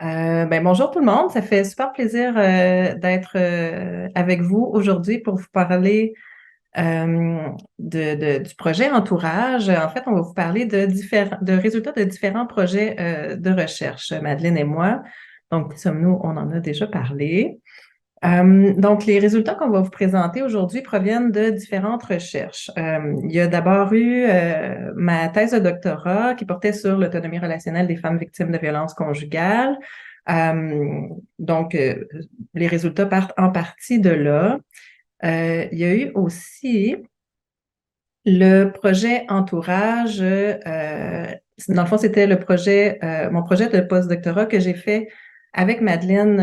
Bonjour tout le monde, ça fait super plaisir d'être avec vous aujourd'hui pour vous parler du projet Entourage. En fait, on va vous parler de résultats de différents projets de recherche, Madeleine et moi. Donc, qui sommes-nous? On en a déjà parlé. Donc, les résultats qu'on va vous présenter aujourd'hui proviennent de différentes recherches. Il y a d'abord eu ma thèse de doctorat qui portait sur l'autonomie relationnelle des femmes victimes de violences conjugales. Euh, donc, les résultats partent en partie de là. Il y a eu aussi le projet Entourage. Dans le fond, c'était mon projet de postdoctorat que j'ai fait avec Madeleine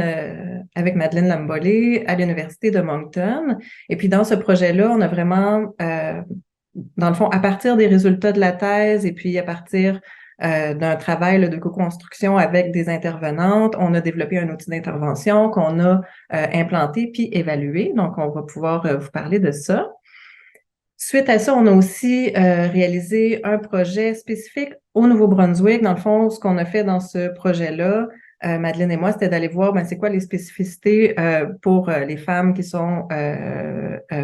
Lambolé à l'Université de Moncton. Et puis, dans ce projet-là, on a vraiment, dans le fond, à partir des résultats de la thèse et puis à partir d'un travail de co-construction avec des intervenantes, on a développé un outil d'intervention qu'on a implanté puis évalué. Donc, on va pouvoir vous parler de ça. Suite à ça, on a aussi réalisé un projet spécifique au Nouveau-Brunswick. Dans le fond, ce qu'on a fait dans ce projet-là, Madeleine et moi, c'était d'aller voir c'est quoi les spécificités pour les femmes qui sont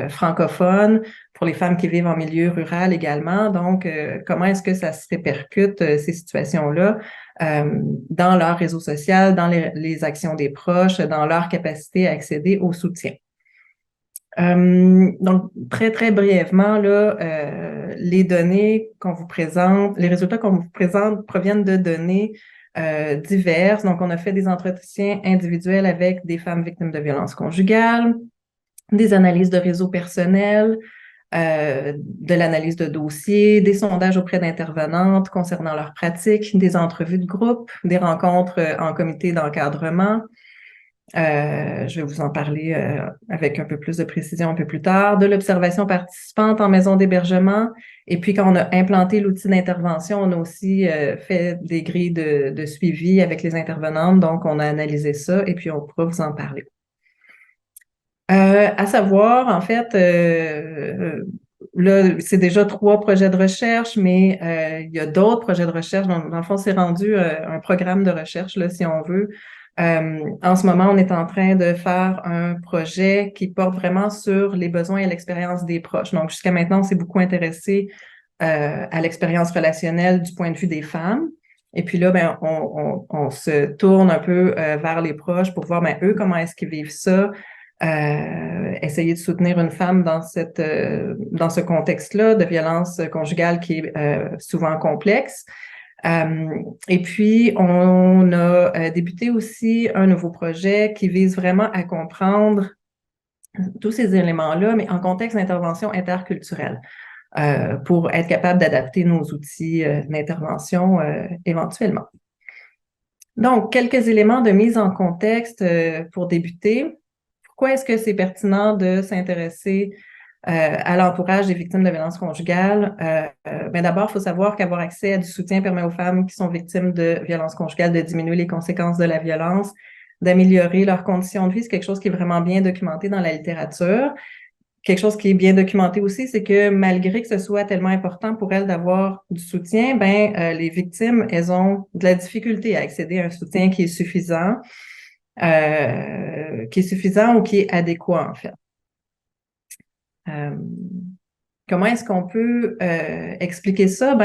francophones, pour les femmes qui vivent en milieu rural également. Donc, comment est-ce que ça se répercute, ces situations-là, dans leur réseau social, dans les actions des proches, dans leur capacité à accéder au soutien. Donc, très, très brièvement, là, les données qu'on vous présente, les résultats qu'on vous présente proviennent de données diverses. Donc, on a fait des entretiens individuels avec des femmes victimes de violences conjugales, des analyses de réseaux personnels, de l'analyse de dossiers, des sondages auprès d'intervenantes concernant leurs pratiques, des entrevues de groupe, des rencontres en comité d'encadrement. Je vais vous en parler avec un peu plus de précision un peu plus tard, de l'observation participante en maison d'hébergement. Et puis, quand on a implanté l'outil d'intervention, on a aussi fait des grilles de suivi avec les intervenantes. Donc, on a analysé ça et puis on pourra vous en parler. À savoir, en fait, là, c'est déjà 3 projets de recherche, mais il y a d'autres projets de recherche. Donc, dans le fond, c'est rendu un programme de recherche, là, si on veut. En ce moment, on est en train de faire un projet qui porte vraiment sur les besoins et l'expérience des proches. Donc, jusqu'à maintenant, on s'est beaucoup intéressé à l'expérience relationnelle du point de vue des femmes. Et puis là, on se tourne un peu vers les proches pour voir, eux, comment est-ce qu'ils vivent ça, essayer de soutenir une femme dans ce contexte-là de violence conjugale qui est souvent complexe. Et puis, on a débuté aussi un nouveau projet qui vise vraiment à comprendre tous ces éléments-là, mais en contexte d'intervention interculturelle, pour être capable d'adapter nos outils d'intervention éventuellement. Donc, quelques éléments de mise en contexte pour débuter. Pourquoi est-ce que c'est pertinent de s'intéresser à l'entourage des victimes de violences conjugales? D'abord, il faut savoir qu'avoir accès à du soutien permet aux femmes qui sont victimes de violences conjugales de diminuer les conséquences de la violence, d'améliorer leurs conditions de vie. C'est quelque chose qui est vraiment bien documenté dans la littérature. Quelque chose qui est bien documenté aussi, c'est que malgré que ce soit tellement important pour elles d'avoir du soutien, les victimes, elles ont de la difficulté à accéder à un soutien qui est suffisant ou qui est adéquat, en fait. Comment est-ce qu'on peut expliquer ça?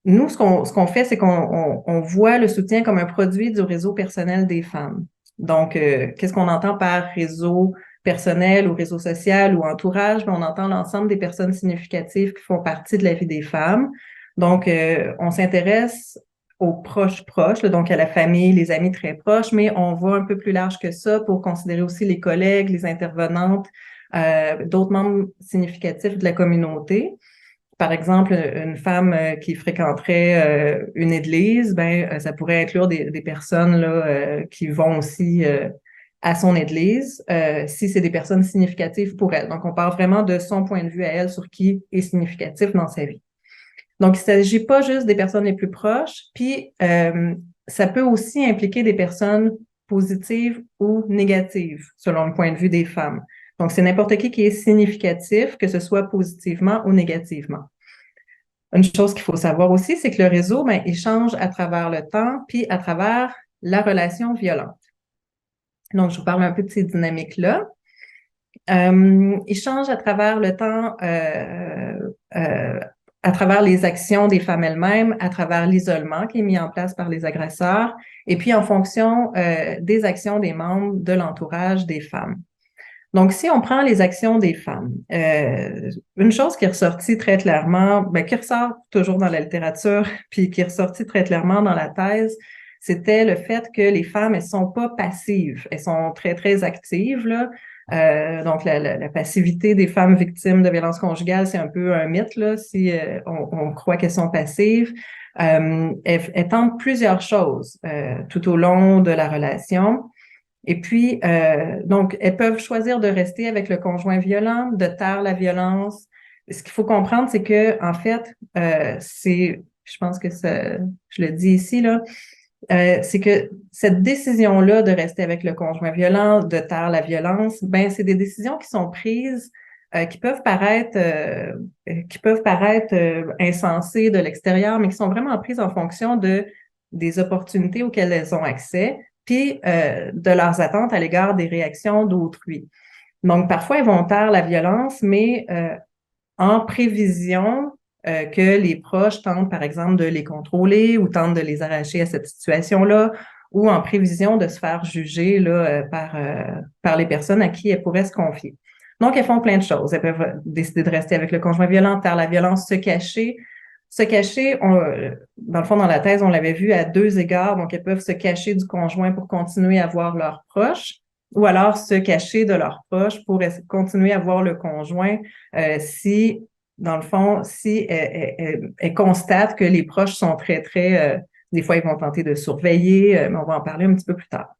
Nous, ce qu'on fait, c'est qu'on voit le soutien comme un produit du réseau personnel des femmes. Donc, qu'est-ce qu'on entend par réseau personnel ou réseau social ou entourage? On entend l'ensemble des personnes significatives qui font partie de la vie des femmes. Donc, on s'intéresse aux proches, là, donc à la famille, les amis très proches, mais on va un peu plus large que ça pour considérer aussi les collègues, les intervenantes, d'autres membres significatifs de la communauté. Par exemple, une femme qui fréquenterait une église, ça pourrait inclure des personnes là, qui vont aussi à son église, si c'est des personnes significatives pour elle. Donc, on parle vraiment de son point de vue à elle sur qui est significatif dans sa vie. Donc, il ne s'agit pas juste des personnes les plus proches, puis ça peut aussi impliquer des personnes positives ou négatives, selon le point de vue des femmes. Donc, c'est n'importe qui est significatif, que ce soit positivement ou négativement. Une chose qu'il faut savoir aussi, c'est que le réseau, il change à travers le temps, puis à travers la relation violente. Donc, je vous parle un peu de ces dynamiques-là. Ils changent à travers le temps, à travers les actions des femmes elles-mêmes, à travers l'isolement qui est mis en place par les agresseurs, et puis en fonction des actions des membres de l'entourage des femmes. Donc, si on prend les actions des femmes, une chose qui est ressortie très clairement, qui ressort toujours dans la littérature, puis qui est ressortie très clairement dans la thèse, c'était le fait que les femmes, elles sont pas passives, elles sont très, très actives, là. Donc, la passivité des femmes victimes de violences conjugales, c'est un peu un mythe, là, si on croit qu'elles sont passives. Elles tentent plusieurs choses tout au long de la relation. Et puis, donc, elles peuvent choisir de rester avec le conjoint violent, de taire la violence. Ce qu'il faut comprendre, c'est que, en fait, je pense que je le dis ici, là, c'est que cette décision-là de rester avec le conjoint violent, de taire la violence, ben, c'est des décisions qui sont prises, qui peuvent paraître insensées de l'extérieur, mais qui sont vraiment prises en fonction des opportunités auxquelles elles ont accès, puis de leurs attentes à l'égard des réactions d'autrui. Donc, parfois, elles vont taire la violence, mais en prévision que les proches tentent, par exemple, de les contrôler ou tentent de les arracher à cette situation-là, ou en prévision de se faire juger là, par les personnes à qui elles pourraient se confier. Donc, elles font plein de choses. Elles peuvent décider de rester avec le conjoint violent, taire la violence, se cacher. Se cacher, dans le fond, dans la thèse, on l'avait vu à deux égards. Donc, elles peuvent se cacher du conjoint pour continuer à voir leurs proches, ou alors se cacher de leurs proches pour continuer à voir le conjoint si, dans le fond, si elle constate que les proches sont très, très... des fois, ils vont tenter de surveiller, mais on va en parler un petit peu plus tard.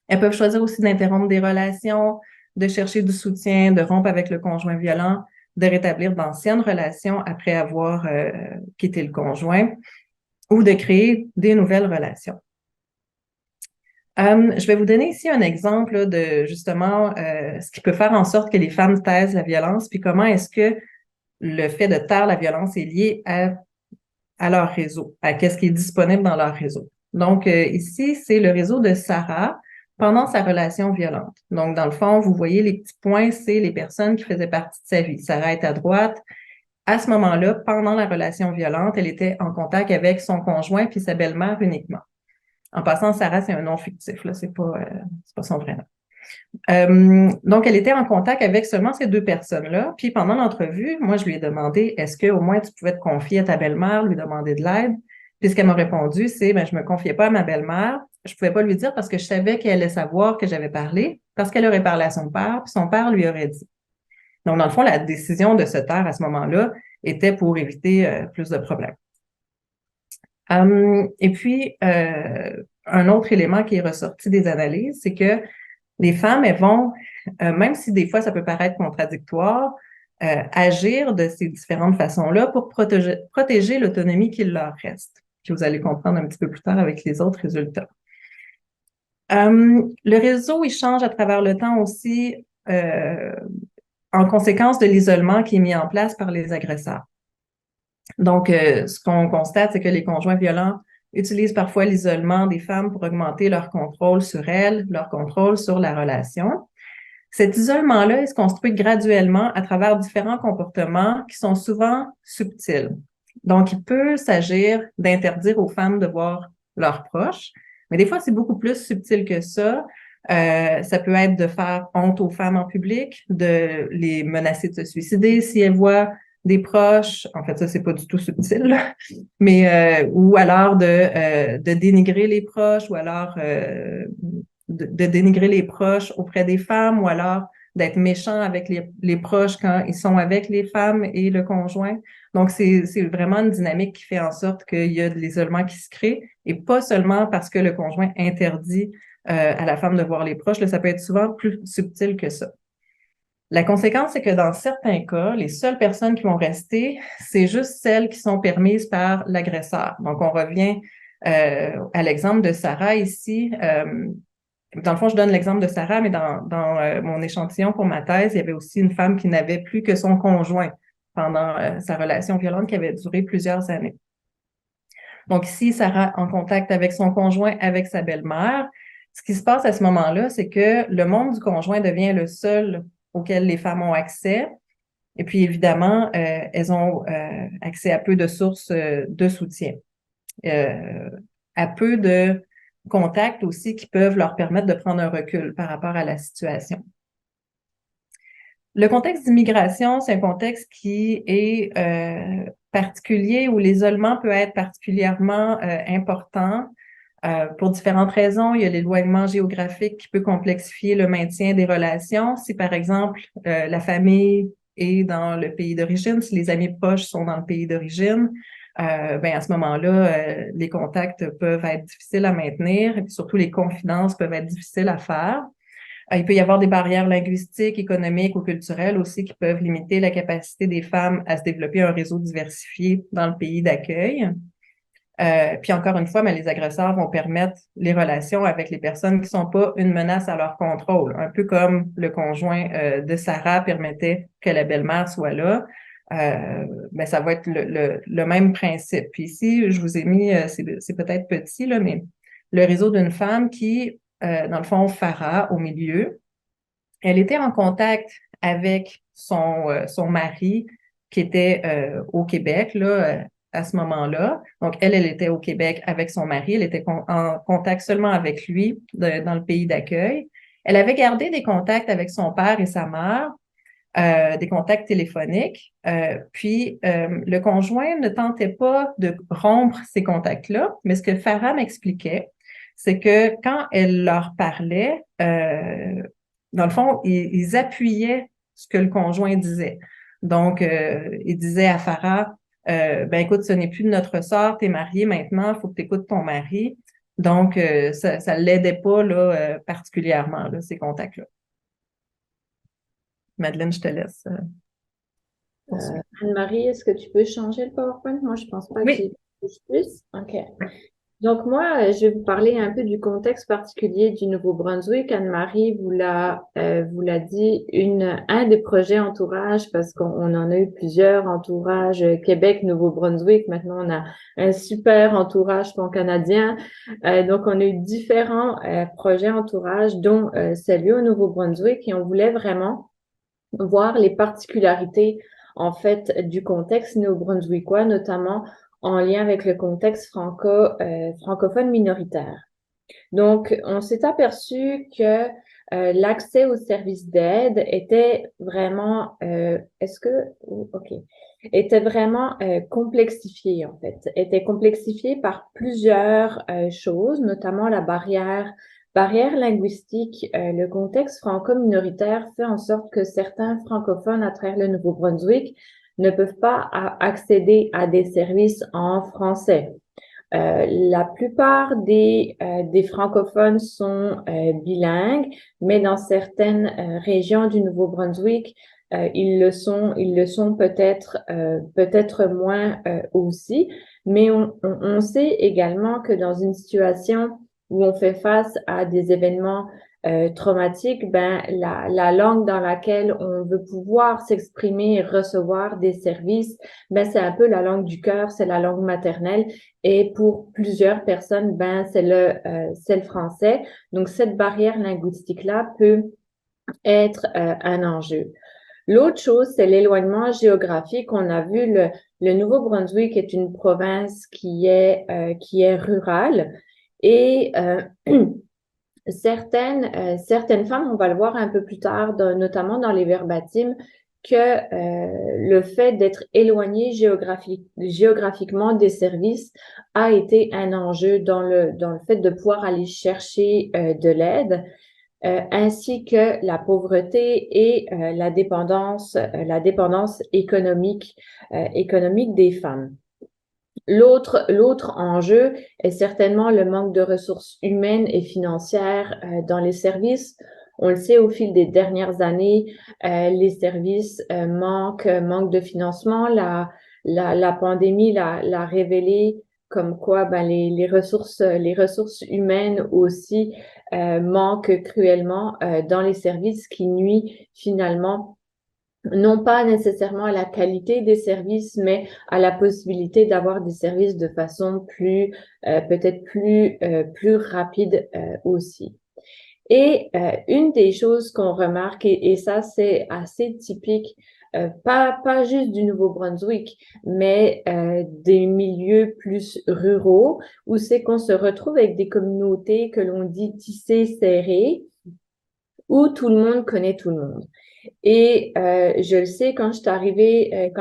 Elles peuvent choisir aussi d'interrompre des relations, de chercher du soutien, de rompre avec le conjoint violent, de rétablir d'anciennes relations après avoir quitté le conjoint ou de créer des nouvelles relations. Je vais vous donner ici un exemple là, de justement ce qui peut faire en sorte que les femmes taisent la violence, puis comment est-ce que le fait de taire la violence est lié à leur réseau, à ce qui est disponible dans leur réseau. Donc, ici, c'est le réseau de Sarah pendant sa relation violente. Donc, dans le fond, vous voyez les petits points, c'est les personnes qui faisaient partie de sa vie. Sarah est à droite. À ce moment-là, pendant la relation violente, elle était en contact avec son conjoint puis sa belle-mère uniquement. En passant, Sarah, c'est un nom fictif, là, c'est pas son vrai nom. Donc, elle était en contact avec seulement ces deux personnes-là. Puis pendant l'entrevue, moi, je lui ai demandé, est-ce qu'au moins tu pouvais te confier à ta belle-mère, lui demander de l'aide? Puis ce qu'elle m'a répondu, c'est, je me confiais pas à ma belle-mère. Je pouvais pas lui dire parce que je savais qu'elle allait savoir que j'avais parlé, parce qu'elle aurait parlé à son père, puis son père lui aurait dit. Donc, dans le fond, la décision de se taire à ce moment-là était pour éviter plus de problèmes. Et puis, un autre élément qui est ressorti des analyses, c'est que les femmes, elles vont, même si des fois ça peut paraître contradictoire, agir de ces différentes façons-là pour protéger l'autonomie qu'il leur reste. Puis vous allez comprendre un petit peu plus tard avec les autres résultats. Le réseau, il change à travers le temps aussi en conséquence de l'isolement qui est mis en place par les agresseurs. Donc, ce qu'on constate, c'est que les conjoints violents utilisent parfois l'isolement des femmes pour augmenter leur contrôle sur elles, leur contrôle sur la relation. Cet isolement-là, il se construit graduellement à travers différents comportements qui sont souvent subtils. Donc, il peut s'agir d'interdire aux femmes de voir leurs proches, mais des fois, c'est beaucoup plus subtil que ça. Ça peut être de faire honte aux femmes en public, de les menacer de se suicider si elles voient des proches. En fait, ça, c'est pas du tout subtil, là. Mais ou alors de dénigrer les proches, ou alors de dénigrer les proches auprès des femmes, ou alors d'être méchant avec les proches quand ils sont avec les femmes et le conjoint. Donc, c'est vraiment une dynamique qui fait en sorte qu'il y a de l'isolement qui se crée, et pas seulement parce que le conjoint interdit à la femme de voir les proches. Là, ça peut être souvent plus subtil que ça. La conséquence, c'est que dans certains cas, les seules personnes qui vont rester, c'est juste celles qui sont permises par l'agresseur. Donc, on revient à l'exemple de Sarah ici. Dans le fond, je donne l'exemple de Sarah, mais dans mon échantillon pour ma thèse, il y avait aussi une femme qui n'avait plus que son conjoint pendant sa relation violente qui avait duré plusieurs années. Donc, ici, Sarah en contact avec son conjoint, avec sa belle-mère. Ce qui se passe à ce moment-là, c'est que le monde du conjoint devient le seul auquel les femmes ont accès. Et puis, évidemment, elles ont accès à peu de sources de soutien, à peu de contacts aussi qui peuvent leur permettre de prendre un recul par rapport à la situation. Le contexte d'immigration, c'est un contexte qui est particulier où l'isolement peut être particulièrement important pour différentes raisons. Il y a l'éloignement géographique qui peut complexifier le maintien des relations. Si, par exemple, la famille est dans le pays d'origine, si les amis proches sont dans le pays d'origine, ben à ce moment-là, les contacts peuvent être difficiles à maintenir et puis surtout les confidences peuvent être difficiles à faire. Il peut y avoir des barrières linguistiques, économiques ou culturelles aussi qui peuvent limiter la capacité des femmes à se développer un réseau diversifié dans le pays d'accueil. Puis encore une fois, mais les agresseurs vont permettre les relations avec les personnes qui sont pas une menace à leur contrôle, un peu comme le conjoint de Sarah permettait que la belle-mère soit là. Ben ça va être le même principe. Puis ici, je vous ai mis, c'est peut-être petit, là, mais le réseau d'une femme qui, dans le fond, Farah, au milieu, elle était en contact avec son mari qui était au Québec, là, à ce moment-là. Donc, elle était au Québec avec son mari. Elle était en contact seulement avec lui dans le pays d'accueil. Elle avait gardé des contacts avec son père et sa mère, des contacts téléphoniques. Puis, le conjoint ne tentait pas de rompre ces contacts-là, mais ce que Farah m'expliquait, c'est que quand elle leur parlait, dans le fond, ils appuyaient ce que le conjoint disait. Donc, il disait à Farah, ben écoute, ce n'est plus de notre ressort, t'es mariée maintenant, il faut que tu écoutes ton mari. Donc, ça ne l'aidait pas là, particulièrement, là, ces contacts-là. Madeleine, je te laisse poursuivre. Anne-Marie, est-ce que tu peux changer le PowerPoint? Moi, je pense pas que Oui. j'ai plus. OK. Donc, moi, je vais vous parler un peu du contexte particulier du Nouveau-Brunswick. Anne-Marie vous l'a dit, un des projets entourage, parce qu'on en a eu plusieurs, entourage Québec, Nouveau-Brunswick. Maintenant, on a un super entourage pan-canadien. Donc, on a eu différents projets entourage, dont celui au Nouveau-Brunswick, et on voulait vraiment voir les particularités en fait du contexte néo-brunswickois, notamment en lien avec le contexte francophone minoritaire. Donc, on s'est aperçu que l'accès aux services d'aide était vraiment, était vraiment complexifié en fait, était complexifié par plusieurs choses, notamment la barrière linguistique. Le contexte franco-minoritaire fait en sorte que certains francophones à travers le Nouveau-Brunswick ne peuvent pas accéder à des services en français. La plupart des francophones sont bilingues, mais dans certaines régions du Nouveau-Brunswick, ils le sont peut-être moins aussi. Mais on sait également que dans une situation où on fait face à des événements traumatiques, ben la langue dans laquelle on veut pouvoir s'exprimer et recevoir des services, ben c'est un peu la langue du cœur, c'est la langue maternelle. Et pour plusieurs personnes, ben, c'est le français. Donc, cette barrière linguistique-là peut être un enjeu. L'autre chose, c'est l'éloignement géographique. On a vu le Nouveau-Brunswick est une province qui est rurale et certaines femmes, on va le voir un peu plus tard, notamment dans les verbatims, que le fait d'être éloigné géographiquement des services a été un enjeu dans le fait de pouvoir aller chercher de l'aide, ainsi que la pauvreté et la dépendance économique des femmes. L'autre enjeu est certainement le manque de ressources humaines et financières dans les services. On le sait, au fil des dernières années, les services manquent de financement. La pandémie l'a révélé comme quoi ben, les ressources humaines aussi manquent cruellement dans les services, qui nuit finalement non pas nécessairement à la qualité des services, mais à la possibilité d'avoir des services de façon plus, peut-être plus rapide aussi. Et une des choses qu'on remarque, et ça c'est assez typique, pas juste du Nouveau-Brunswick, mais des milieux plus ruraux, où c'est qu'on se retrouve avec des communautés que l'on dit tissées, serrées, où tout le monde connaît tout le monde. Et je le sais, quand je suis arrivée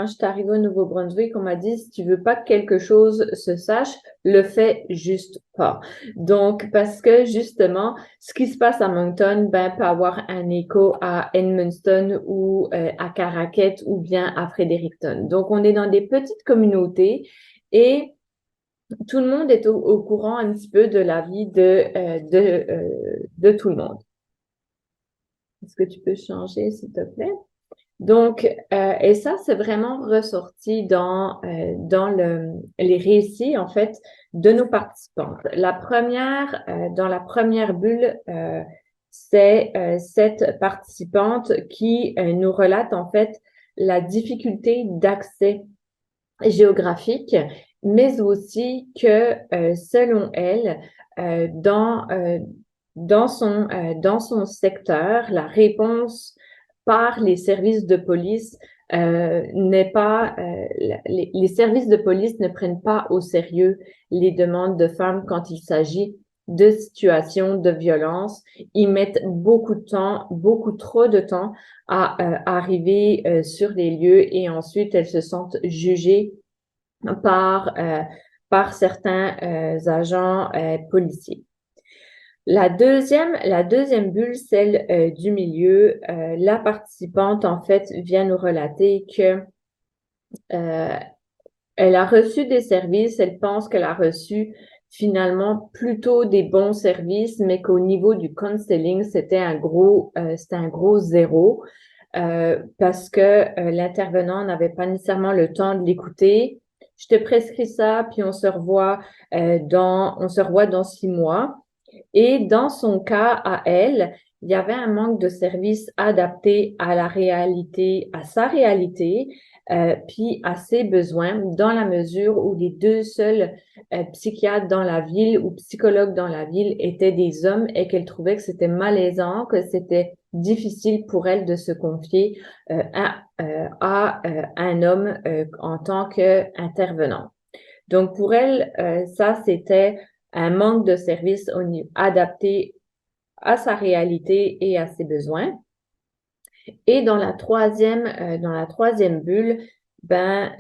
au Nouveau-Brunswick, on m'a dit, si tu veux pas que quelque chose se sache, le fais juste pas. Donc, parce que justement, ce qui se passe à Moncton, ben, peut avoir un écho à Edmundston ou à Caraquet ou bien à Fredericton. Donc, on est dans des petites communautés et tout le monde est au courant un petit peu de la vie de tout le monde. Est-ce que tu peux changer, s'il te plaît? Donc, et ça, c'est vraiment ressorti les récits, en fait, de nos participantes. Dans la première bulle, c'est cette participante qui nous relate, en fait, la difficulté d'accès géographique, mais aussi que, selon elle, euh, dans, euh, dans son secteur, la réponse par les services de police n'est pas, les services de police ne prennent pas au sérieux les demandes de femmes quand il s'agit de situations de violence. Ils mettent beaucoup de temps, beaucoup trop de temps à arriver sur les lieux et ensuite elles se sentent jugées par, par certains agents policiers. La deuxième bulle, celle du milieu, la participante, en fait, vient nous relater que euh, elle a reçu des services, elle pense qu'elle a reçu finalement plutôt des bons services, mais qu'au niveau du counseling, c'était un gros zéro. Parce que l'intervenant n'avait pas nécessairement le temps de l'écouter. Je te prescris ça, puis on se revoit on se revoit dans 6 mois. Et dans son cas, à elle, il y avait un manque de services adaptés à la réalité, à sa réalité, puis à ses besoins, dans la mesure où les deux seuls psychiatres dans la ville ou psychologues dans la ville étaient des hommes et qu'elle trouvait que c'était malaisant, que c'était difficile pour elle de se confier à un homme en tant qu'intervenant. Donc pour elle, ça c'était un manque de services adapté à sa réalité et à ses besoins. Et dans la troisième bulle, ben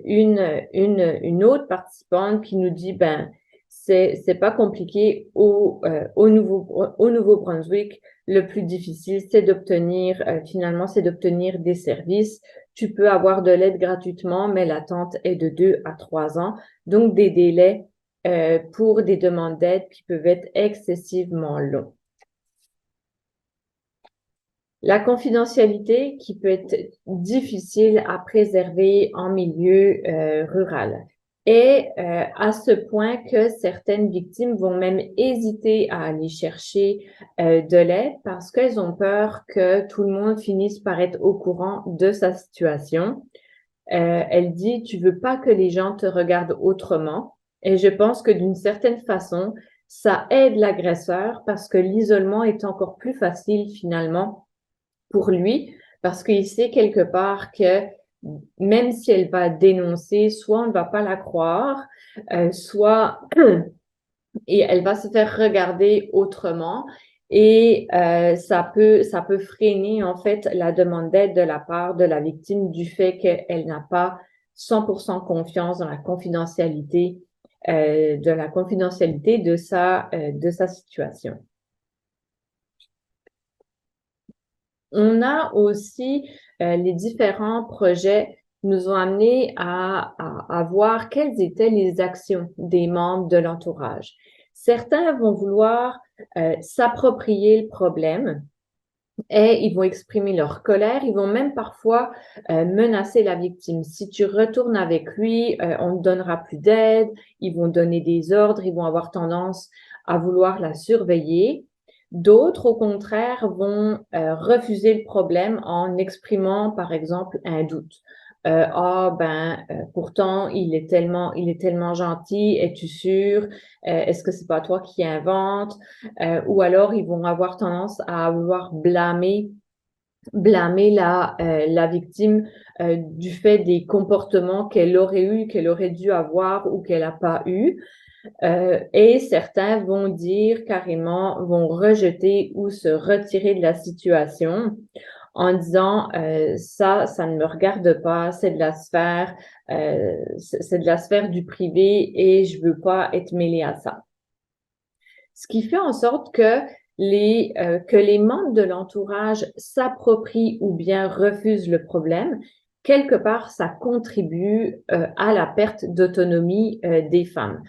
une autre participante qui nous dit ben c'est pas compliqué au Nouveau-Brunswick. Le plus difficile, c'est d'obtenir finalement c'est d'obtenir des services. Tu peux avoir de l'aide gratuitement, mais l'attente est de 2 à 3 ans, donc des délais pour des demandes d'aide qui peuvent être excessivement longs. La confidentialité qui peut être difficile à préserver en milieu rural. Et à ce point que certaines victimes vont même hésiter à aller chercher de l'aide parce qu'elles ont peur que tout le monde finisse par être au courant de sa situation. Elle dit, tu veux pas que les gens te regardent autrement. Et je pense que d'une certaine façon, ça aide l'agresseur parce que l'isolement est encore plus facile finalement pour lui parce qu'il sait quelque part que même si elle va dénoncer, soit on ne va pas la croire, soit et elle va se faire regarder autrement et ça peut freiner en fait la demande d'aide de la part de la victime du fait qu'elle n'a pas 100% confiance dans la confidentialité de sa situation. On a aussi les différents projets nous ont amené à voir quelles étaient les actions des membres de l'entourage. Certains vont vouloir s'approprier le problème et ils vont exprimer leur colère. Ils vont même parfois menacer la victime. Si tu retournes avec lui, on ne donnera plus d'aide. Ils vont donner des ordres. Ils vont avoir tendance à vouloir la surveiller. D'autres, au contraire, vont refuser le problème en exprimant, par exemple, un doute. Pourtant, il est tellement gentil, es-tu sûr? Est-ce que c'est pas toi qui invente? Ou alors, ils vont avoir tendance à vouloir blâmer la victime du fait des comportements qu'elle aurait eu, qu'elle aurait dû avoir ou qu'elle n'a pas eu. Et certains vont dire carrément, vont rejeter ou se retirer de la situation en disant ça ne me regarde pas, c'est de la sphère du privé et je veux pas être mêlée à ça. Ce qui fait en sorte que les membres de l'entourage s'approprient ou bien refusent le problème, quelque part, ça contribue à la perte d'autonomie des femmes.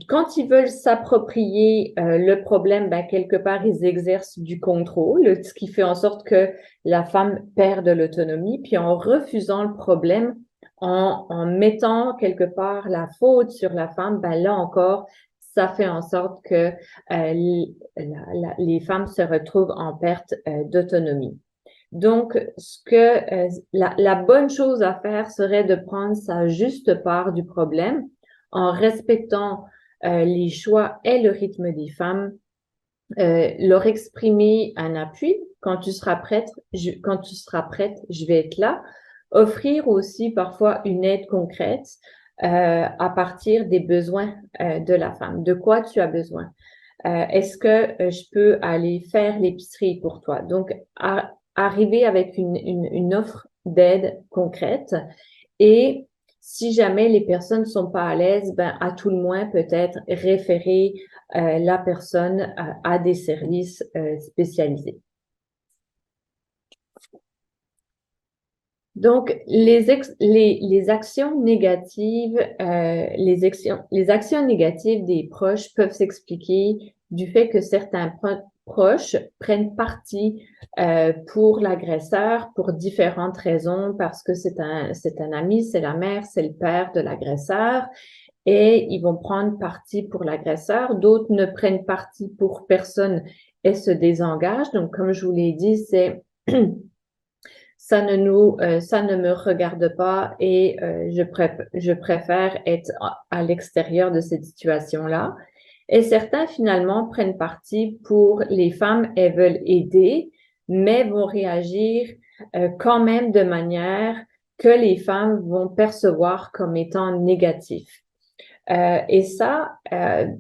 Quand ils veulent s'approprier le problème, ben, quelque part, ils exercent du contrôle, ce qui fait en sorte que la femme perd de l'autonomie. Puis en refusant le problème, en mettant quelque part la faute sur la femme, ben, là encore, ça fait en sorte que les femmes se retrouvent en perte d'autonomie. Donc, la bonne chose à faire serait de prendre sa juste part du problème en respectant les choix et le rythme des femmes, leur exprimer un appui. Quand tu seras prête, je vais être là. Offrir aussi parfois une aide concrète à partir des besoins de la femme. De quoi tu as besoin? Est-ce que je peux aller faire l'épicerie pour toi? Donc, arriver avec une offre d'aide concrète et si jamais les personnes ne sont pas à l'aise, ben, à tout le moins peut-être référer la personne à des services spécialisés. Donc, les actions négatives, les actions négatives des proches peuvent s'expliquer du fait que certains proches prennent parti pour l'agresseur pour différentes raisons, parce que c'est un ami, c'est la mère, c'est le père de l'agresseur, et ils vont prendre parti pour l'agresseur. D'autres ne prennent parti pour personne et se désengagent. Donc, comme je vous l'ai dit, c'est ça ne me regarde pas et je préfère être à l'extérieur de cette situation-là. Et certains finalement prennent parti pour les femmes et veulent aider, mais vont réagir quand même de manière que les femmes vont percevoir comme étant négatif. Et ça,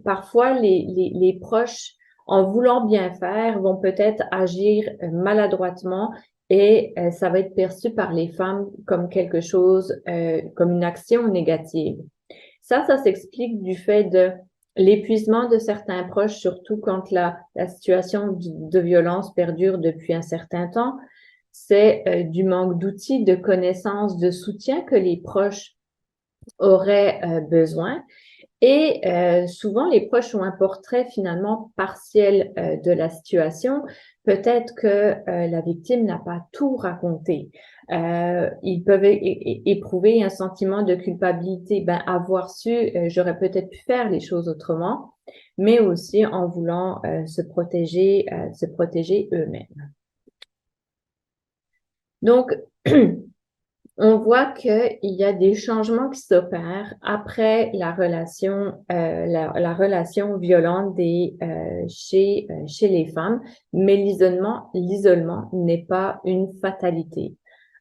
parfois les proches, en voulant bien faire, vont peut-être agir maladroitement et ça va être perçu par les femmes comme quelque chose, comme une action négative. Ça s'explique du fait de l'épuisement de certains proches, surtout quand la situation de violence perdure depuis un certain temps. C'est du manque d'outils, de connaissances, de soutien que les proches auraient besoin. Et souvent, les proches ont un portrait finalement partiel de la situation. Peut-être que la victime n'a pas tout raconté. Ils peuvent éprouver un sentiment de culpabilité. Ben, avoir su, j'aurais peut-être pu faire les choses autrement, mais aussi en voulant se protéger eux-mêmes. Donc, on voit qu'il y a des changements qui s'opèrent après la relation violente chez les femmes, mais l'isolement n'est pas une fatalité.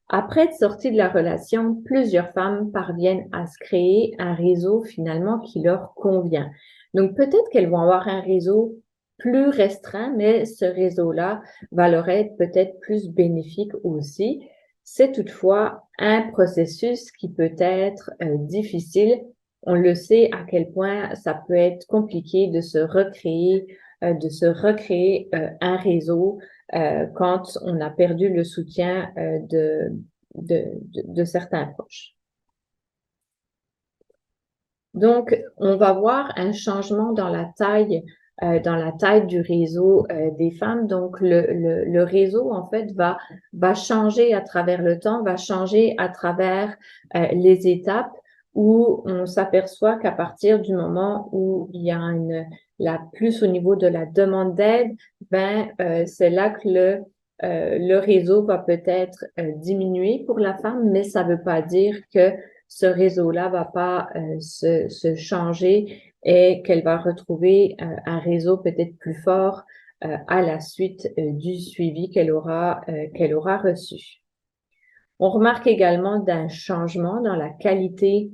Après être sortie de la relation, plusieurs femmes parviennent à se créer un réseau finalement qui leur convient. Donc peut-être qu'elles vont avoir un réseau plus restreint, mais ce réseau-là va leur être peut-être plus bénéfique aussi. C'est toutefois un processus qui peut être difficile. On le sait à quel point ça peut être compliqué de se recréer un réseau quand on a perdu le soutien de certains proches. Donc, on va voir un changement dans la taille du réseau des femmes. Donc, le réseau, en fait, va changer à travers le temps, va changer à travers les étapes où on s'aperçoit qu'à partir du moment où il y a plus au niveau de la demande d'aide, ben, c'est là que le réseau va peut-être diminuer pour la femme, mais ça ne veut pas dire que ce réseau-là va pas se changer et qu'elle va retrouver un réseau peut-être plus fort à la suite du suivi qu'elle aura reçu. On remarque également d'un changement dans la qualité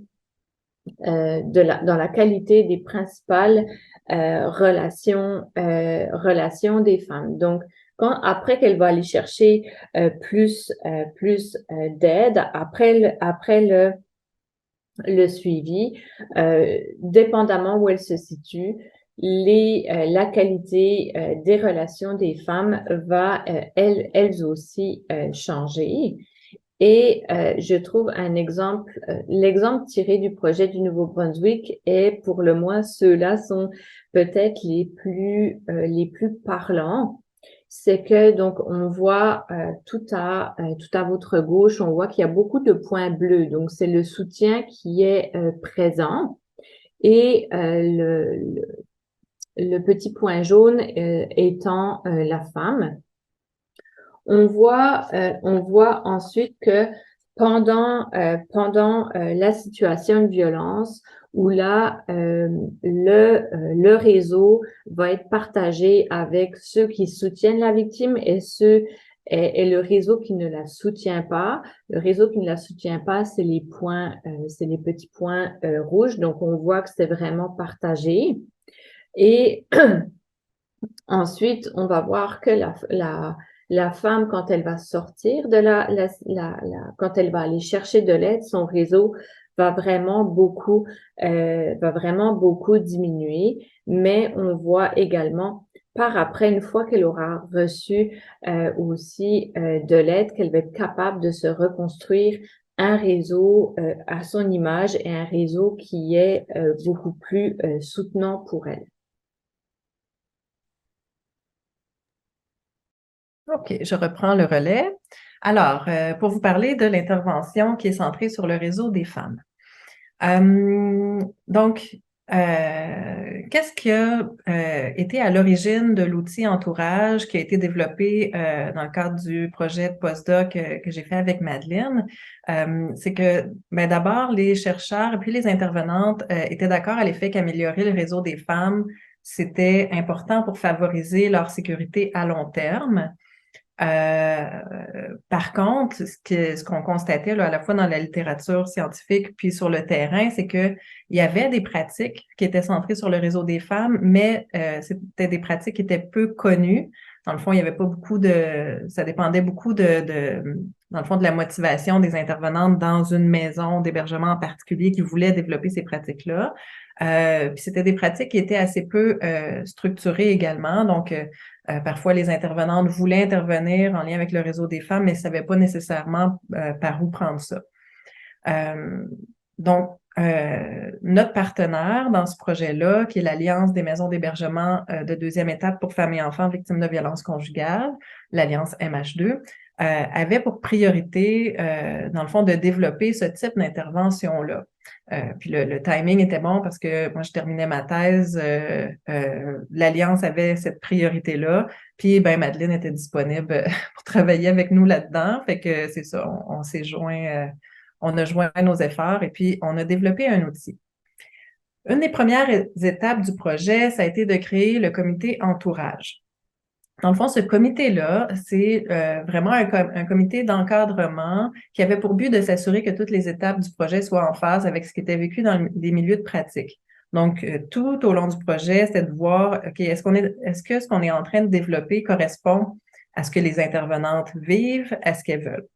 dans la qualité des principales relations des femmes. Donc, après qu'elle va aller chercher plus d'aide, après le suivi, dépendamment où elle se situe, la qualité des relations des femmes va elles aussi changer. Et je trouve l'exemple tiré du projet du Nouveau-Brunswick est pour le moins, ceux-là sont peut-être les plus parlants. C'est que donc on voit tout à votre gauche, on voit qu'il y a beaucoup de points bleus. Donc c'est le soutien qui est présent et le petit point jaune étant la femme. On voit ensuite que pendant la situation de violence, où là, le réseau va être partagé avec ceux qui soutiennent la victime et le réseau qui ne la soutient pas. Le réseau qui ne la soutient pas, c'est les petits points rouges. Donc, on voit que c'est vraiment partagé. Et ensuite, on va voir que la femme, quand elle va sortir quand elle va aller chercher de l'aide, son réseau va vraiment beaucoup diminuer. Mais on voit également par après, une fois qu'elle aura reçu aussi de l'aide, qu'elle va être capable de se reconstruire un réseau à son image et un réseau qui est beaucoup plus soutenant pour elle. OK, je reprends le relais. Alors, pour vous parler de l'intervention qui est centrée sur le réseau des femmes. Donc, qu'est-ce qui a été à l'origine de l'outil Entourage qui a été développé dans le cadre du projet de postdoc que j'ai fait avec Madeleine? C'est que, ben, d'abord, les chercheurs et puis les intervenantes étaient d'accord à l'effet qu'améliorer le réseau des femmes, c'était important pour favoriser leur sécurité à long terme. Par contre, ce qu'on constatait là, à la fois dans la littérature scientifique puis sur le terrain, c'est que il y avait des pratiques qui étaient centrées sur le réseau des femmes, mais c'était des pratiques qui étaient peu connues. Dans le fond, il y avait pas beaucoup ça dépendait beaucoup dans le fond, de la motivation des intervenantes dans une maison d'hébergement en particulier qui voulaient développer ces pratiques-là. Puis c'était des pratiques qui étaient assez peu structurées également. Donc, parfois, les intervenantes voulaient intervenir en lien avec le réseau des femmes, mais ne savaient pas nécessairement par où prendre ça. Donc, notre partenaire dans ce projet-là, qui est l'Alliance des maisons d'hébergement de deuxième étape pour femmes et enfants victimes de violences conjugales, l'Alliance MH2, avait pour priorité, dans le fond, de développer ce type d'intervention-là. Puis le timing était bon parce que moi, je terminais ma thèse, l'Alliance avait cette priorité-là, puis ben Madeleine était disponible pour travailler avec nous là-dedans. Fait que c'est ça, on s'est joint, on a joint nos efforts et puis on a développé un outil. Une des premières étapes du projet, ça a été de créer le comité entourage. Dans le fond, ce comité-là, c'est vraiment un comité d'encadrement qui avait pour but de s'assurer que toutes les étapes du projet soient en phase avec ce qui était vécu dans des milieux de pratique. Donc, tout au long du projet, c'était de voir, OK, est-ce que ce qu'on est en train de développer correspond à ce que les intervenantes vivent, à ce qu'elles veulent.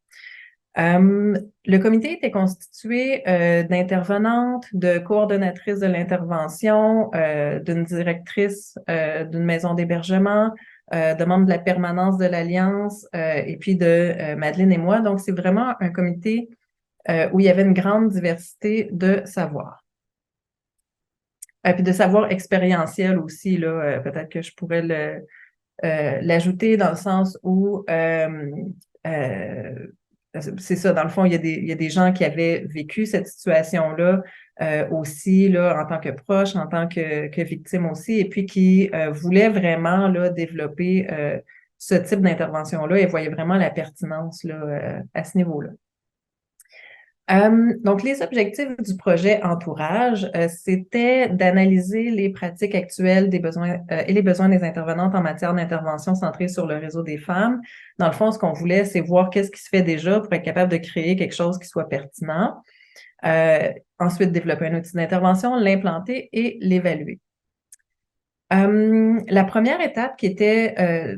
Le comité était constitué d'intervenantes, de coordonnatrices de l'intervention, d'une directrice d'une maison d'hébergement, de membres de la permanence de l'Alliance et puis de Madeleine et moi. Donc, c'est vraiment un comité où il y avait une grande diversité de savoirs. Puis de savoirs expérientiels aussi, là, peut-être que je pourrais l'ajouter dans le sens où c'est ça, dans le fond, il y a des gens qui avaient vécu cette situation-là aussi, là, en tant que proche, en tant que victime aussi, et puis qui voulaient vraiment là, développer ce type d'intervention-là et voyaient vraiment la pertinence là, à ce niveau-là. Donc, les objectifs du projet Entourage, c'était d'analyser les pratiques actuelles des besoins et les besoins des intervenantes en matière d'intervention centrée sur le réseau des femmes. Dans le fond, ce qu'on voulait, c'est voir qu'est-ce qui se fait déjà pour être capable de créer quelque chose qui soit pertinent. Ensuite, développer un outil d'intervention, l'implanter et l'évaluer. La première étape qui était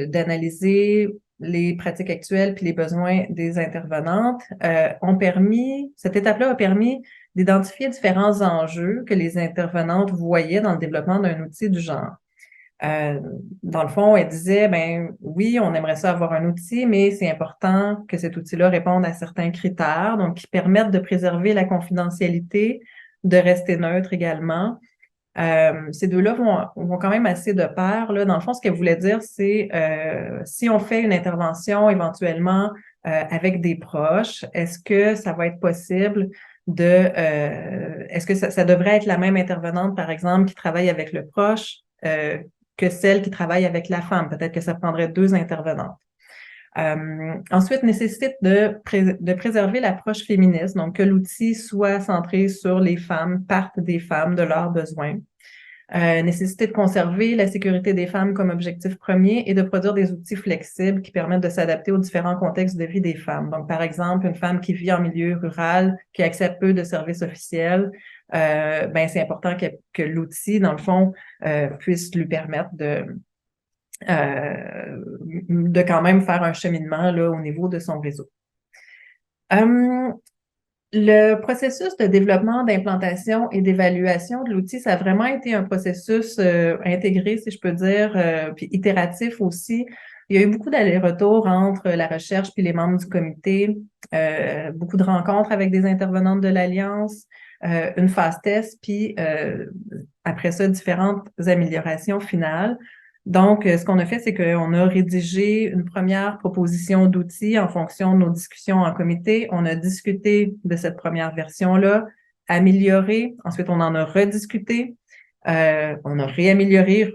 d'analyser les pratiques actuelles puis les besoins des intervenantes cette étape-là a permis d'identifier différents enjeux que les intervenantes voyaient dans le développement d'un outil du genre. Dans le fond, elle disait, ben oui, on aimerait ça avoir un outil, mais c'est important que cet outil-là réponde à certains critères, donc qui permettent de préserver la confidentialité, de rester neutre également. Ces deux-là vont quand même assez de pair, là. Dans le fond, ce qu'elle voulait dire, c'est si on fait une intervention éventuellement avec des proches, est-ce que ça va être possible est-ce que ça devrait être la même intervenante, par exemple, qui travaille avec le proche que celle qui travaille avec la femme? Peut-être que ça prendrait deux intervenantes. Ensuite, nécessite de préserver l'approche féministe, donc que l'outil soit centré sur les femmes, parte des femmes, de leurs besoins. Nécessité de conserver la sécurité des femmes comme objectif premier et de produire des outils flexibles qui permettent de s'adapter aux différents contextes de vie des femmes. Donc, par exemple, une femme qui vit en milieu rural, qui accepte peu de services officiels, ben c'est important que l'outil, dans le fond, puisse lui permettre de quand même faire un cheminement là, au niveau de son réseau. Le processus de développement, d'implantation et d'évaluation de l'outil, ça a vraiment été un processus intégré, si je peux dire, puis itératif aussi. Il y a eu beaucoup d'allers-retours entre la recherche puis les membres du comité, beaucoup de rencontres avec des intervenantes de l'Alliance, une phase test, puis après ça, différentes améliorations finales. Donc, ce qu'on a fait, c'est qu'on a rédigé une première proposition d'outils en fonction de nos discussions en comité. On a discuté de cette première version-là, amélioré. Ensuite, on en a rediscuté. On a réamélioré,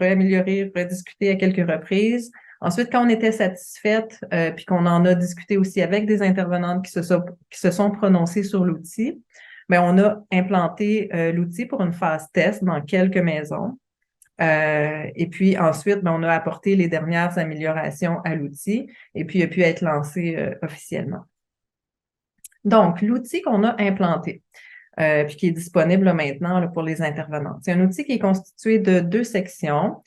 réamélioré, rediscuté à quelques reprises. Ensuite, quand on était satisfaite, puis qu'on en a discuté aussi avec des intervenantes qui se sont prononcées sur l'outil, bien, on a implanté l'outil pour une phase test dans quelques maisons. Et puis ensuite, ben, on a apporté les dernières améliorations à l'outil et puis il a pu être lancé officiellement. Donc, l'outil qu'on a implanté, puis qui est disponible là, maintenant là, pour les intervenants, c'est un outil qui est constitué de deux sections.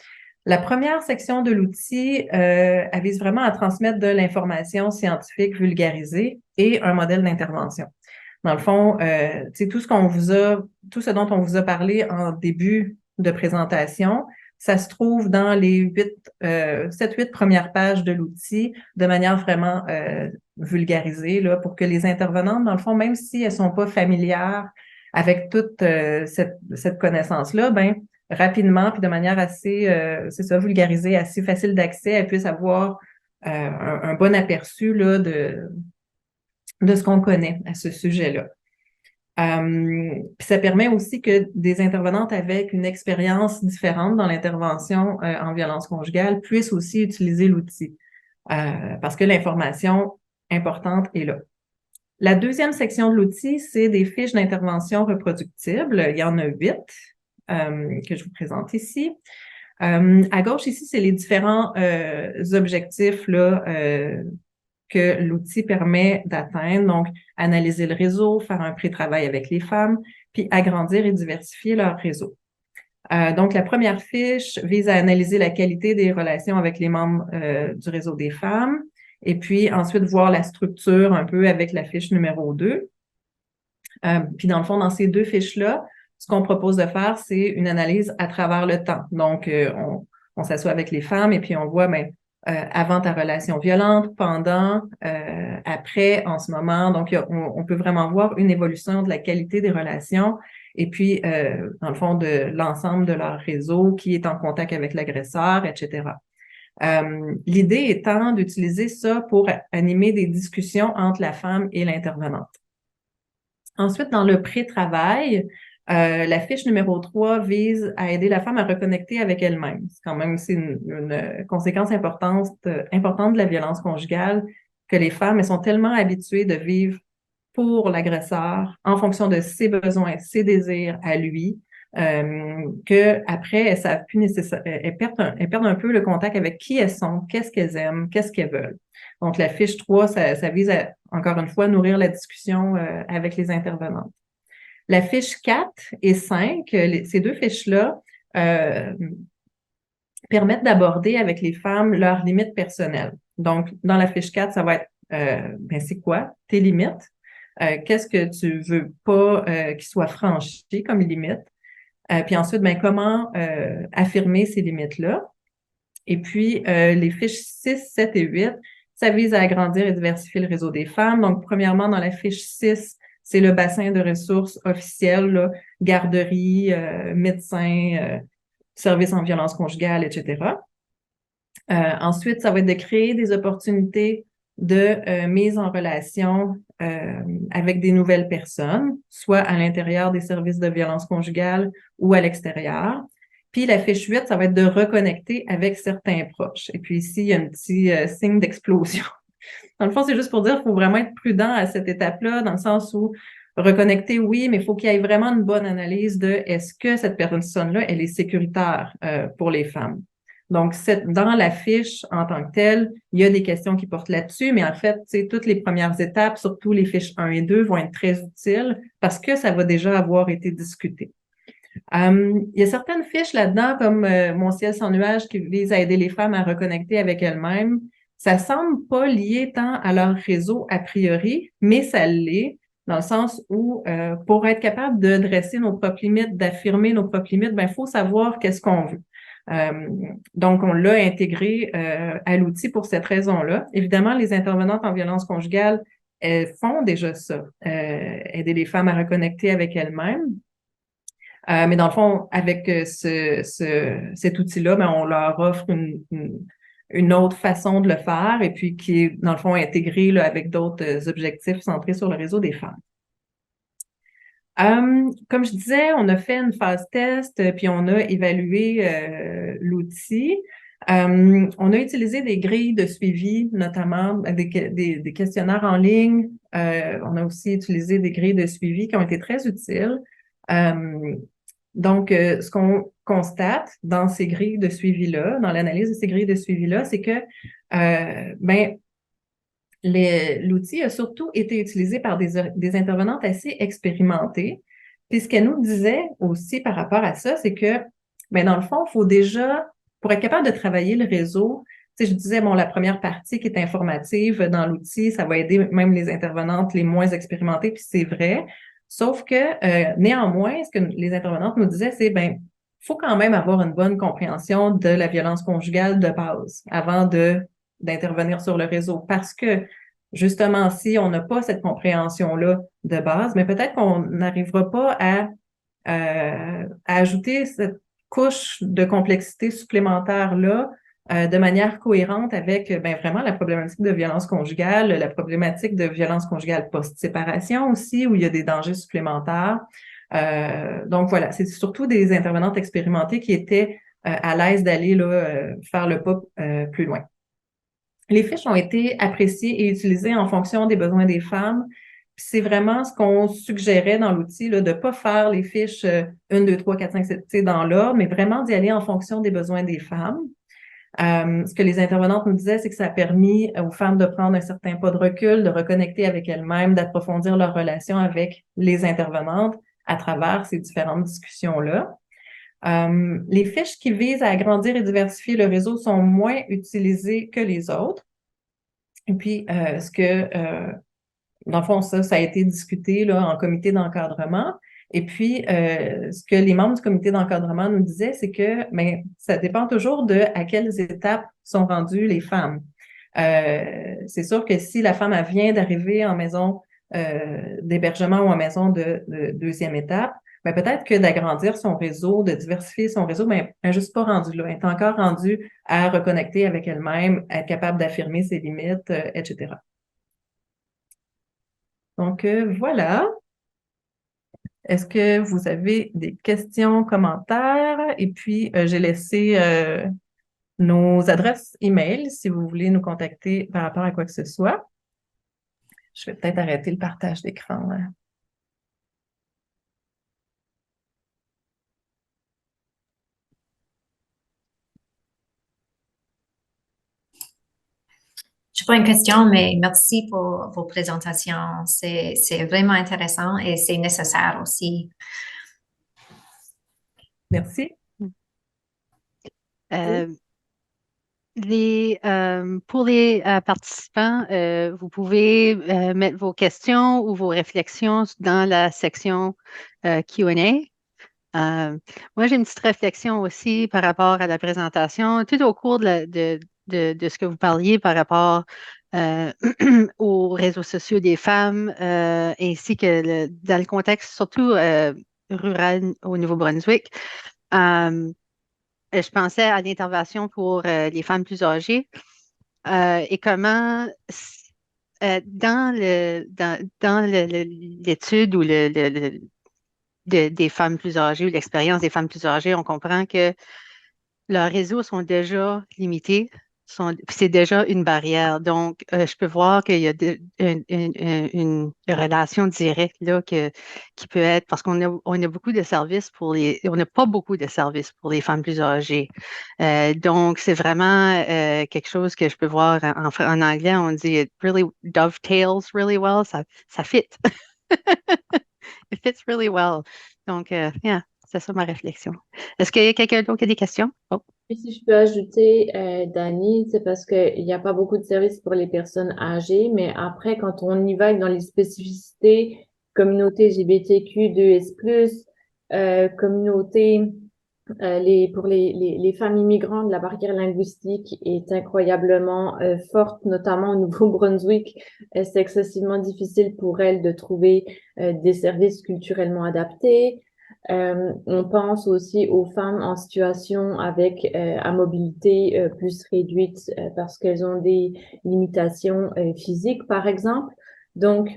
La première section de l'outil, elle vise vraiment à transmettre de l'information scientifique vulgarisée et un modèle d'intervention. Dans le fond, tout ce dont on vous a parlé en début de présentation, ça se trouve dans les 7-8 premières pages de l'outil de manière vraiment vulgarisée là, pour que les intervenantes, dans le fond, même si elles sont pas familières avec toute cette connaissance-là, ben rapidement puis de manière assez, vulgarisée, assez facile d'accès, elles puissent avoir un bon aperçu là, de ce qu'on connaît à ce sujet-là. Puis ça permet aussi que des intervenantes avec une expérience différente dans l'intervention en violence conjugale puissent aussi utiliser l'outil parce que l'information importante est là. La deuxième section de l'outil, c'est des fiches d'intervention reproductibles. Il y en a 8 que je vous présente ici. À gauche, ici, c'est les différents objectifs là, que l'outil permet d'atteindre. Donc, analyser le réseau, faire un pré-travail avec les femmes, puis agrandir et diversifier leur réseau. Donc, la première fiche vise à analyser la qualité des relations avec les membres du réseau des femmes et puis ensuite voir la structure un peu avec la fiche numéro 2. Puis dans le fond, dans ces deux fiches-là, ce qu'on propose de faire, c'est une analyse à travers le temps. Donc, on s'assoit avec les femmes et puis on voit, ben, avant ta relation violente, pendant, après, en ce moment. Donc, on peut vraiment voir une évolution de la qualité des relations et puis, dans le fond, de l'ensemble de leur réseau qui est en contact avec l'agresseur, etc. L'idée étant d'utiliser ça pour animer des discussions entre la femme et l'intervenante. Ensuite, dans le pré-travail, la fiche numéro 3 vise à aider la femme à reconnecter avec elle-même. C'est quand même aussi une conséquence importante de la violence conjugale, que les femmes, elles sont tellement habituées de vivre pour l'agresseur en fonction de ses besoins, ses désirs à lui, que après elles savent plus elles perdent un peu le contact avec qui elles sont, qu'est-ce qu'elles aiment, qu'est-ce qu'elles veulent. Donc la fiche 3, ça vise à, encore une fois, nourrir la discussion avec les intervenantes. La fiche 4 et 5, ces deux fiches-là permettent d'aborder avec les femmes leurs limites personnelles. Donc, dans la fiche 4, ça va être, c'est quoi tes limites? Qu'est-ce que tu veux pas qu'il soit franchi comme limite? Puis ensuite, comment affirmer ces limites-là? Et puis, les fiches 6, 7 et 8, ça vise à agrandir et diversifier le réseau des femmes. Donc, premièrement, dans la fiche 6, c'est le bassin de ressources officielles, là, garderie, médecins, services en violence conjugale, etc. Ensuite, ça va être de créer des opportunités de mise en relation avec des nouvelles personnes, soit à l'intérieur des services de violence conjugale ou à l'extérieur. Puis la fiche 8, ça va être de reconnecter avec certains proches. Et puis ici, il y a un petit signe d'explosion. Dans le fond, c'est juste pour dire qu'il faut vraiment être prudent à cette étape-là, dans le sens où reconnecter, oui, mais il faut qu'il y ait vraiment une bonne analyse de est-ce que cette personne-là, elle est sécuritaire pour les femmes. Donc, dans la fiche en tant que telle, il y a des questions qui portent là-dessus, mais en fait, toutes les premières étapes, surtout les fiches 1 et 2, vont être très utiles parce que ça va déjà avoir été discuté. Il y a certaines fiches là-dedans, comme Mon ciel sans nuages, qui visent à aider les femmes à reconnecter avec elles-mêmes. Ça semble pas lié tant à leur réseau a priori, mais ça l'est, dans le sens où pour être capable de dresser nos propres limites, d'affirmer nos propres limites, il faut savoir qu'est-ce qu'on veut. Donc, on l'a intégré à l'outil pour cette raison-là. Évidemment, les intervenantes en violence conjugale, elles font déjà ça, aider les femmes à reconnecter avec elles-mêmes. Mais dans le fond, avec cet outil-là, on leur offre une autre façon de le faire et puis qui est, dans le fond, intégré là, avec d'autres objectifs centrés sur le réseau des femmes. Comme je disais, on a fait une phase test, puis on a évalué l'outil. On a utilisé des grilles de suivi, notamment des questionnaires en ligne. On a aussi utilisé des grilles de suivi qui ont été très utiles. Donc, ce qu'on constate dans ces grilles de suivi-là, dans l'analyse de ces grilles de suivi-là, c'est que l'outil a surtout été utilisé par des intervenantes assez expérimentées. Puis ce qu'elle nous disait aussi par rapport à ça, c'est que, dans le fond, il faut déjà, pour être capable de travailler le réseau, je disais, la première partie qui est informative dans l'outil, ça va aider même les intervenantes les moins expérimentées, puis c'est vrai. Sauf que, néanmoins, ce que les intervenantes nous disaient, c'est, faut quand même avoir une bonne compréhension de la violence conjugale de base avant d'intervenir sur le réseau. Parce que, justement, si on n'a pas cette compréhension-là de base, mais peut-être qu'on n'arrivera pas à ajouter cette couche de complexité supplémentaire-là de manière cohérente avec vraiment la problématique de violence conjugale, la problématique de violence conjugale post-séparation aussi, où il y a des dangers supplémentaires. Donc voilà, c'est surtout des intervenantes expérimentées qui étaient à l'aise d'aller faire le pas plus loin. Les fiches ont été appréciées et utilisées en fonction des besoins des femmes. C'est vraiment ce qu'on suggérait dans l'outil, de ne pas faire les fiches 1, 2, 3, 4, 5, 7 dans l'ordre, mais vraiment d'y aller en fonction des besoins des femmes. Ce que les intervenantes nous disaient, c'est que ça a permis aux femmes de prendre un certain pas de recul, de reconnecter avec elles-mêmes, d'approfondir leur relation avec les intervenantes à travers ces différentes discussions-là. Les fiches qui visent à agrandir et diversifier le réseau sont moins utilisées que les autres. Et puis, dans le fond, ça a été discuté là, en comité d'encadrement. Et puis, ce que les membres du comité d'encadrement nous disaient, c'est que ça dépend toujours de à quelles étapes sont rendues les femmes. C'est sûr que si la femme elle vient d'arriver en maison d'hébergement ou en maison de deuxième étape, ben, peut-être que d'agrandir son réseau, de diversifier son réseau, ben, elle n'est juste pas rendue là. Elle est encore rendue à reconnecter avec elle-même, à être capable d'affirmer ses limites, etc. Donc, voilà. Est-ce que vous avez des questions, commentaires? Et puis, j'ai laissé nos adresses email si vous voulez nous contacter par rapport à quoi que ce soit. Je vais peut-être arrêter le partage d'écran, là. Je n'ai pas une question, mais merci pour vos présentations. C'est vraiment intéressant et c'est nécessaire aussi. Merci. Euh, pour les participants, vous pouvez mettre vos questions ou vos réflexions dans la section Q&A. Moi, j'ai une petite réflexion aussi par rapport à la présentation, tout au cours de ce que vous parliez par rapport aux réseaux sociaux des femmes, ainsi que dans le contexte surtout rural au Nouveau-Brunswick. Je pensais à l'intervention pour les femmes plus âgées et comment l'étude ou des femmes plus âgées ou l'expérience des femmes plus âgées, on comprend que leurs réseaux sont déjà limités, c'est déjà une barrière. Donc, je peux voir qu'il y a une relation directe là qui peut être, parce on a beaucoup de services on n'a pas beaucoup de services pour les femmes plus âgées. Donc, c'est vraiment quelque chose que je peux voir en anglais, on dit it really dovetails really well, ça fit. It fits really well. Donc, yeah, c'est ça ma réflexion. Est-ce qu'il y a quelqu'un d'autre qui a des questions? Oh. Et si je peux ajouter, Dani, c'est parce qu'il n'y a pas beaucoup de services pour les personnes âgées, mais après, quand on y va dans les spécificités, communauté LGBTQ, 2S+, communauté, pour les femmes immigrantes, la barrière linguistique est incroyablement forte, notamment au Nouveau-Brunswick. C'est excessivement difficile pour elles de trouver des services culturellement adaptés. On pense aussi aux femmes en situation avec à mobilité plus réduite parce qu'elles ont des limitations physiques, par exemple. Donc,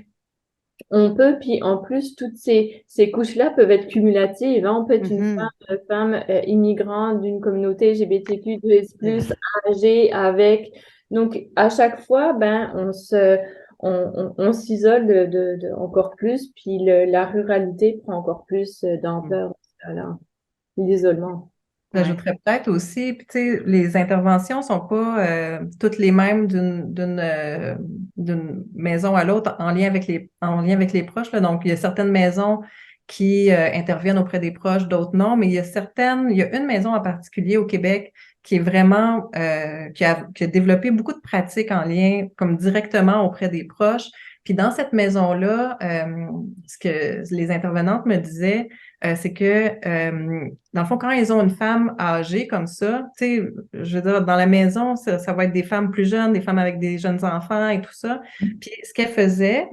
on peut, puis en plus, toutes ces couches-là peuvent être cumulatives, hein. On peut être une femme immigrante d'une communauté LGBTQ 2S+, âgée avec. Donc, à chaque fois, ben, on s'isole encore plus, puis la ruralité prend encore plus d'ampleur, voilà, l'isolement. Ouais. J'ajouterais peut-être aussi, puis, tu sais, les interventions sont pas toutes les mêmes d'une maison à l'autre en lien avec les proches, là. Donc, il y a certaines maisons qui interviennent auprès des proches, d'autres non, mais il y a une maison en particulier au Québec qui est vraiment qui a développé beaucoup de pratiques en lien comme directement auprès des proches. Puis dans cette maison-là, ce que les intervenantes me disaient, c'est que, dans le fond, quand ils ont une femme âgée comme ça, tu sais, je veux dire, dans la maison, ça va être des femmes plus jeunes, des femmes avec des jeunes enfants et tout ça. Puis ce qu'elles faisaient,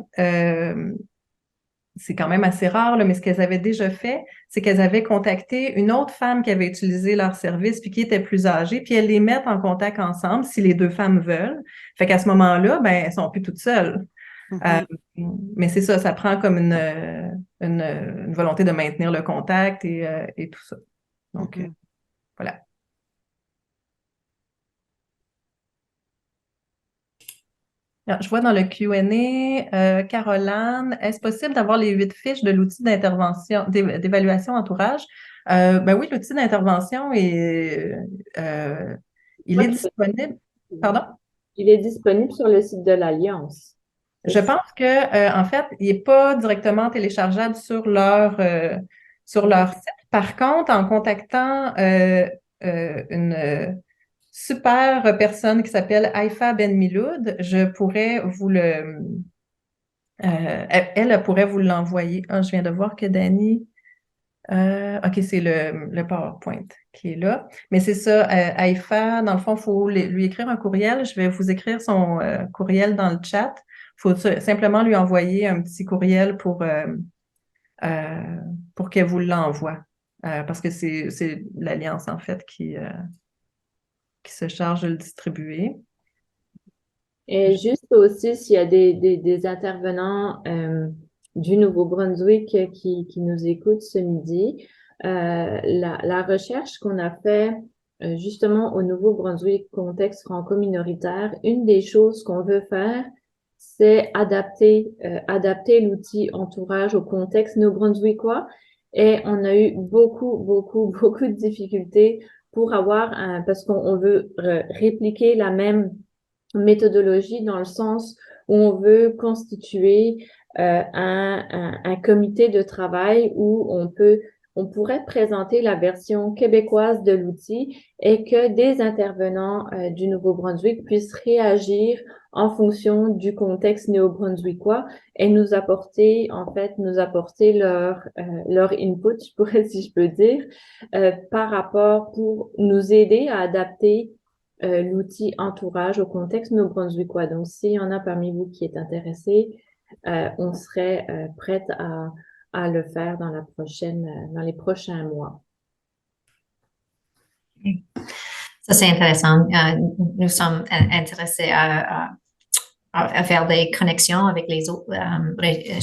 c'est quand même assez rare, là, mais ce qu'elles avaient déjà fait, c'est qu'elles avaient contacté une autre femme qui avait utilisé leur service puis qui était plus âgée, puis elles les mettent en contact ensemble si les deux femmes veulent. Fait qu'à ce moment-là, ben, elles sont plus toutes seules. Mais c'est ça, ça prend comme une volonté de maintenir le contact et tout ça. Donc, voilà. Alors, je vois dans le Q&A, Caroline, est-ce possible d'avoir les 8 fiches de l'outil d'intervention, d'évaluation entourage? Ben oui, l'outil d'intervention il est disponible. Pardon? Il est disponible sur le site de l'Alliance. Je pense que, en fait, il n'est pas directement téléchargeable sur leur site. Par contre, en contactant une super personne qui s'appelle Haïfa Ben Miloud, je pourrais vous elle pourrait vous l'envoyer. Ah, je viens de voir que Dani. OK, c'est le PowerPoint qui est là. Mais c'est ça, Haïfa, dans le fond, il faut lui écrire un courriel. Je vais vous écrire son courriel dans le chat. Il faut simplement lui envoyer un petit courriel pour qu'elle vous l'envoie. Parce que c'est l'Alliance, en fait, qui se charge de le distribuer. Et juste aussi, s'il y a des intervenants du Nouveau-Brunswick qui nous écoutent ce midi, la recherche qu'on a fait justement au Nouveau-Brunswick, contexte franco-minoritaire, une des choses qu'on veut faire, c'est adapter l'outil entourage au contexte néo-brunswickois. Et on a eu beaucoup de difficultés pour avoir parce qu'on veut répliquer la même méthodologie dans le sens où on veut constituer un comité de travail où on pourrait présenter la version québécoise de l'outil et que des intervenants du Nouveau-Brunswick puissent réagir en fonction du contexte néo-brunswickois et nous apporter leur input, si je peux dire, par rapport pour nous aider à adapter l'outil entourage au contexte néo-brunswickois. Donc, s'il y en a parmi vous qui est intéressé, on serait prête à le faire dans les prochains mois. Ça, c'est intéressant. Nous sommes intéressés à faire des connexions avec les autres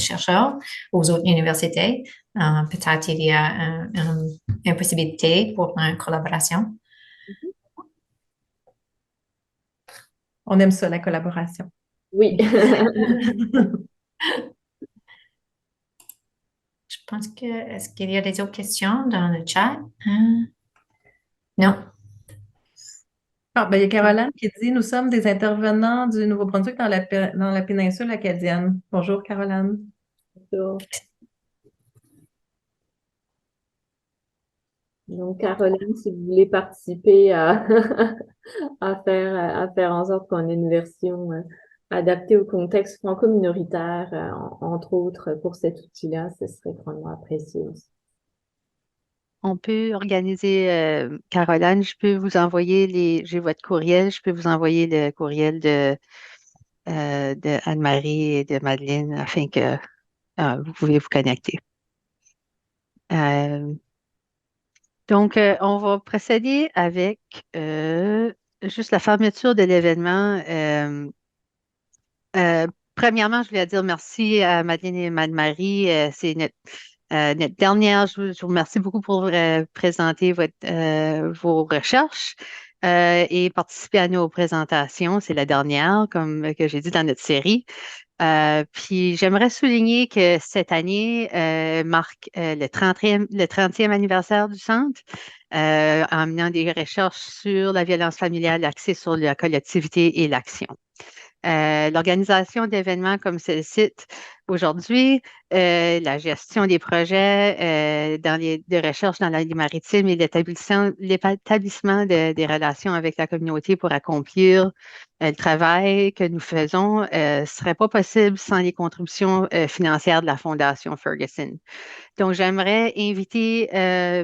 chercheurs aux autres universités. Peut-être il y a une possibilité pour une collaboration. On aime ça, la collaboration. Oui. Je pense est-ce qu'il y a des autres questions dans le chat? Non. Il y a Caroline qui dit, nous sommes des intervenants du Nouveau-Brunswick dans la péninsule acadienne. Bonjour, Caroline. Bonjour. Donc, Caroline, si vous voulez participer à faire en sorte qu'on ait une version adaptée au contexte franco-minoritaire, entre autres, pour cet outil-là, ce serait vraiment apprécié aussi. On peut organiser, Caroline, je peux vous envoyer j'ai votre courriel, je peux vous envoyer le courriel de Anne-Marie et de Madeleine afin que vous pouvez vous connecter. Donc, on va procéder avec juste la fermeture de l'événement. Premièrement, je voulais dire merci à Madeleine et Anne-Marie. C'est notre dernière. Je vous remercie beaucoup pour présenter vos recherches et participer à nos présentations. C'est la dernière, comme que j'ai dit dans notre série. Puis j'aimerais souligner que cette année marque le 30e anniversaire du centre, en menant des recherches sur la violence familiale axées sur la collectivité et l'action. L'organisation d'événements comme celle-ci aujourd'hui, la gestion des projets de recherche dans la vie maritime et l'établissement des relations avec la communauté pour accomplir le travail que nous faisons ne serait pas possible sans les contributions financières de la Fondation Ferguson. Donc, j'aimerais inviter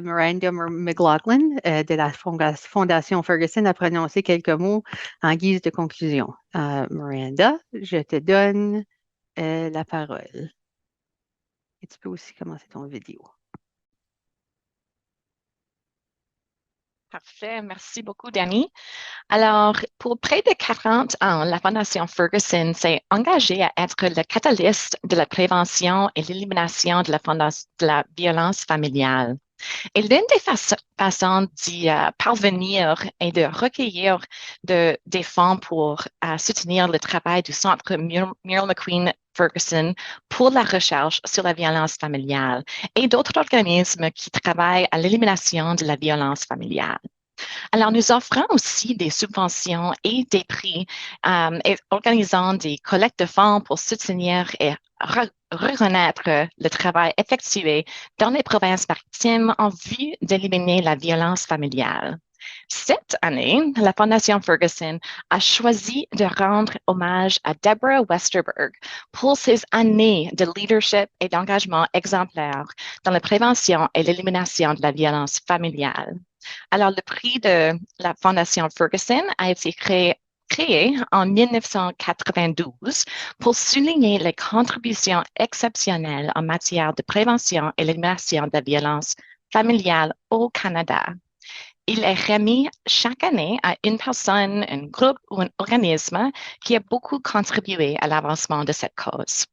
Miranda McLaughlin de la Fondation Ferguson à prononcer quelques mots en guise de conclusion. Miranda, je te donne la parole. Et tu peux aussi commencer ton vidéo. Parfait, merci beaucoup, Dani. Alors, pour près de 40 ans, la Fondation Ferguson s'est engagée à être le catalyste de la prévention et l'élimination de la violence familiale. Et l'une des façons d'y parvenir est de recueillir des fonds pour soutenir le travail du Centre Muriel McQueen Ferguson pour la recherche sur la violence familiale et d'autres organismes qui travaillent à l'élimination de la violence familiale. Alors, nous offrons aussi des subventions et des prix et organisant des collectes de fonds pour soutenir et reconnaître le travail effectué dans les provinces maritimes en vue d'éliminer la violence familiale. Cette année, la Fondation Ferguson a choisi de rendre hommage à Deborah Westerberg pour ses années de leadership et d'engagement exemplaire dans la prévention et l'élimination de la violence familiale. Alors, le prix de la Fondation Ferguson a été créé créé en 1992 pour souligner les contributions exceptionnelles en matière de prévention et élimination de la violence familiale au Canada. Il est remis chaque année à une personne, un groupe ou un organisme qui a beaucoup contribué à l'avancement de cette cause.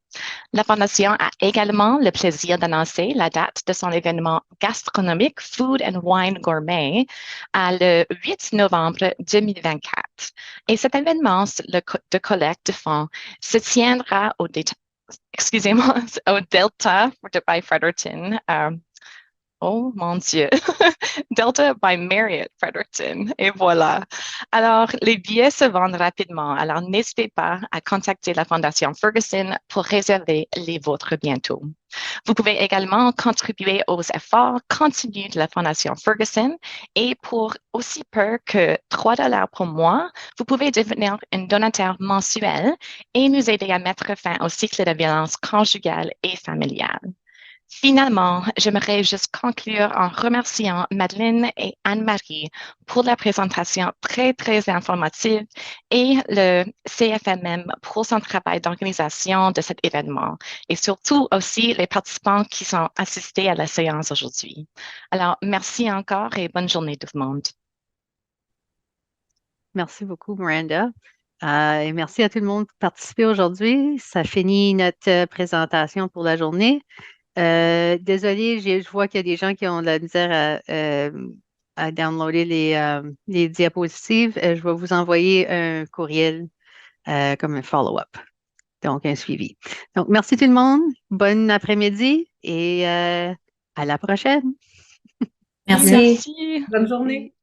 La Fondation a également le plaisir d'annoncer la date de son événement gastronomique Food and Wine Gourmet le 8 novembre 2024. Et cet événement de collecte de fonds se tiendra au Delta by Fredericton. Oh mon Dieu, Delta by Marriott Fredericton. Et voilà. Alors, les billets se vendent rapidement. Alors, n'hésitez pas à contacter la Fondation Ferguson pour réserver les vôtres bientôt. Vous pouvez également contribuer aux efforts continus de la Fondation Ferguson et pour aussi peu que 3 $ par mois, vous pouvez devenir un donateur mensuel et nous aider à mettre fin au cycle de violence conjugale et familiale. Finalement, j'aimerais juste conclure en remerciant Madeleine et Anne-Marie pour la présentation très, très informative et le CFMM pour son travail d'organisation de cet événement et surtout aussi les participants qui sont assistés à la séance aujourd'hui. Alors, merci encore et bonne journée tout le monde. Merci beaucoup, Miranda. Et merci à tout le monde pour participer aujourd'hui. Ça finit notre présentation pour la journée. Désolée, je vois qu'il y a des gens qui ont de la misère à downloader les diapositives. Je vais vous envoyer un courriel comme un follow-up, donc un suivi. Donc, merci tout le monde. Bon après-midi et à la prochaine. Merci. Merci. Bonne journée.